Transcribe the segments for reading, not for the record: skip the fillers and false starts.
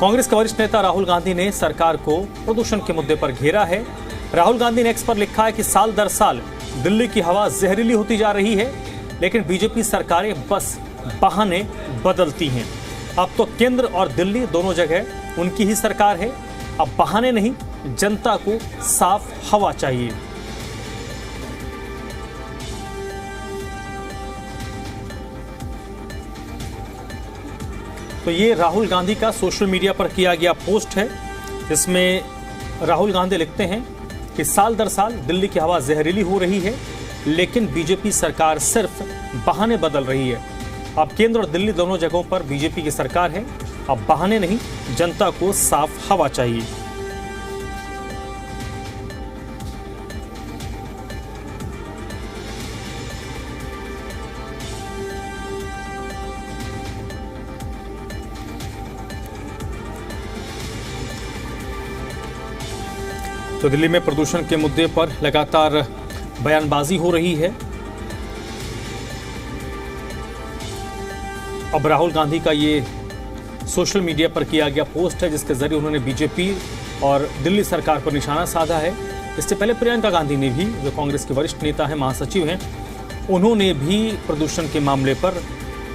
कांग्रेस के वरिष्ठ नेता राहुल गांधी ने सरकार को प्रदूषण के मुद्दे पर घेरा है। राहुल गांधी ने एक्स पर लिखा है कि साल दर साल दिल्ली की हवा जहरीली होती जा रही है, लेकिन बीजेपी सरकारें बस बहाने बदलती हैं। अब तो केंद्र और दिल्ली दोनों जगह उनकी ही सरकार है। अब बहाने नहीं, जनता को साफ हवा चाहिए। तो ये राहुल गांधी का सोशल मीडिया पर किया गया पोस्ट है, जिसमें राहुल गांधी लिखते हैं कि साल दर साल दिल्ली की हवा जहरीली हो रही है, लेकिन बीजेपी सरकार सिर्फ बहाने बदल रही है। अब केंद्र और दिल्ली दोनों जगहों पर बीजेपी की सरकार है। अब बहाने नहीं, जनता को साफ हवा चाहिए। तो दिल्ली में प्रदूषण के मुद्दे पर लगातार बयानबाजी हो रही है। अब राहुल गांधी का ये सोशल मीडिया पर किया गया पोस्ट है, जिसके जरिए उन्होंने बीजेपी और दिल्ली सरकार पर निशाना साधा है। इससे पहले प्रियंका गांधी ने भी, जो कांग्रेस के वरिष्ठ नेता हैं, महासचिव हैं, उन्होंने भी प्रदूषण के मामले पर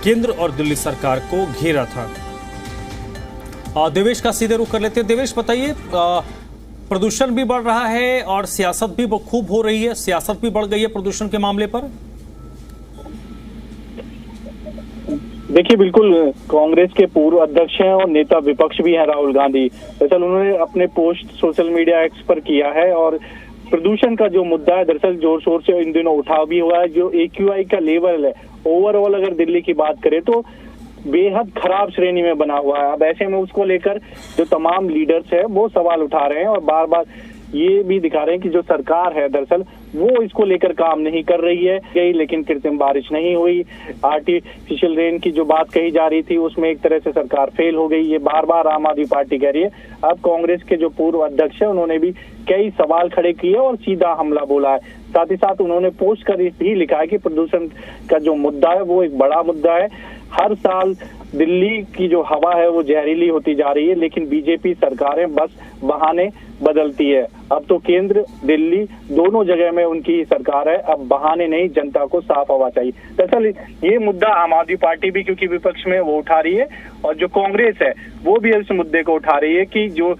केंद्र और दिल्ली सरकार को घेरा था। देवेश का सीधे रुख कर लेते हैं। देवेश, बताइए, प्रदूषण भी बढ़ रहा है और सियासत भी खूब हो रही है, सियासत भी बढ़ गई है प्रदूषण के मामले पर। देखिए, बिल्कुल कांग्रेस के पूर्व अध्यक्ष हैं और नेता विपक्ष भी हैं राहुल गांधी। दरअसल उन्होंने अपने पोस्ट सोशल मीडिया एक्स पर किया है और प्रदूषण का जो मुद्दा है, दरअसल जोर शोर से इन दिनों उठा भी हुआ है। जो AQI का लेवल है, ओवरऑल अगर दिल्ली की बात करें तो बेहद खराब श्रेणी में बना हुआ है। अब ऐसे में उसको लेकर जो तमाम लीडर्स है वो सवाल उठा रहे हैं और बार बार ये भी दिखा रहे हैं कि जो सरकार है दरअसल वो इसको लेकर काम नहीं कर रही है। लेकिन कृत्रिम बारिश नहीं हुई, आर्टिफिशियल रेन की जो बात कही जा रही थी उसमें एक तरह से सरकार फेल हो गई, ये बार बार आम आदमी पार्टी कह रही है। अब कांग्रेस के जो पूर्व अध्यक्ष है उन्होंने भी कई सवाल खड़े किए और सीधा हमला बोला है। साथ ही साथ उन्होंने पोस्ट कर भी लिखा है कि प्रदूषण का जो मुद्दा है वो एक बड़ा मुद्दा है। हर साल दिल्ली की जो हवा है वो जहरीली होती जा रही है, लेकिन बीजेपी सरकारें बस बहाने बदलती है। अब तो केंद्र दिल्ली दोनों जगह में उनकी ही सरकार है। अब बहाने नहीं, जनता को साफ हवा चाहिए। दरअसल ये मुद्दा आम आदमी पार्टी भी क्योंकि विपक्ष में वो उठा रही है और जो कांग्रेस है वो भी इस मुद्दे को उठा रही है कि जो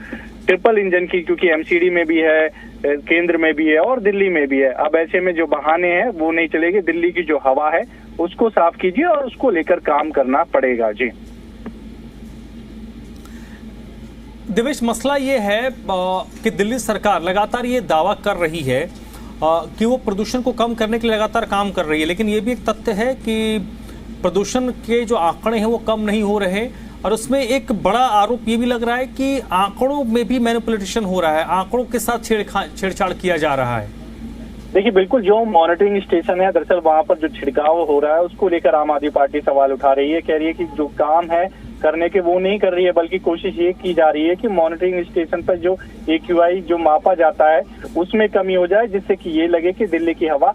ट्रिपल इंजन की, क्योंकि MCD में भी है, केंद्र में भी है और दिल्ली में भी है। अब ऐसे में जो बहाने हैं वो नहीं चलेंगे। दिल्ली की जो हवा है उसको साफ कीजिए और उसको लेकर काम करना पड़ेगा। जी देवेश, मसला ये है कि दिल्ली सरकार लगातार ये दावा कर रही है कि वो प्रदूषण को कम करने के लिए लगातार काम कर रही है, लेकिन ये भी एक तथ्य है कि प्रदूषण के जो आंकड़े हैं वो कम नहीं हो रहे। और उसमें एक बड़ा आरोप ये भी लग रहा है कि आंकड़ों में भी मैनिपुलेशन हो रहा है, आंकड़ों के साथ छेड़छाड़ किया जा रहा है। देखिए, बिल्कुल जो मॉनिटरिंग स्टेशन है दरअसल वहां पर जो छिड़काव हो रहा है उसको लेकर आम आदमी पार्टी सवाल उठा रही है। कह रही है कि जो काम है करने के वो नहीं कर रही है, बल्कि कोशिश ये की जा रही है कि मॉनिटरिंग स्टेशन पर जो AQI जो मापा जाता है उसमें कमी हो जाए, जिससे कि ये लगे कि दिल्ली की हवा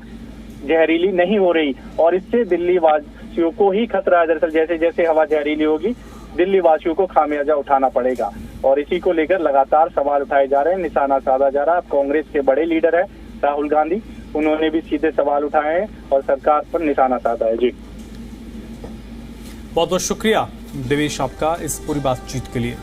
जहरीली नहीं हो रही और इससे दिल्ली वासियों को ही खतरा है। दरअसल जैसे जैसे हवा जहरीली होगी दिल्ली वासियों को खामियाजा उठाना पड़ेगा और इसी को लेकर लगातार सवाल उठाए जा रहे हैं, निशाना साधा जा रहा है। अब कांग्रेस के बड़े लीडर है राहुल गांधी, उन्होंने भी सीधे सवाल उठाए हैं और सरकार पर निशाना साधा है। जी बहुत बहुत शुक्रिया देवेश आपका इस पूरी बातचीत के लिए।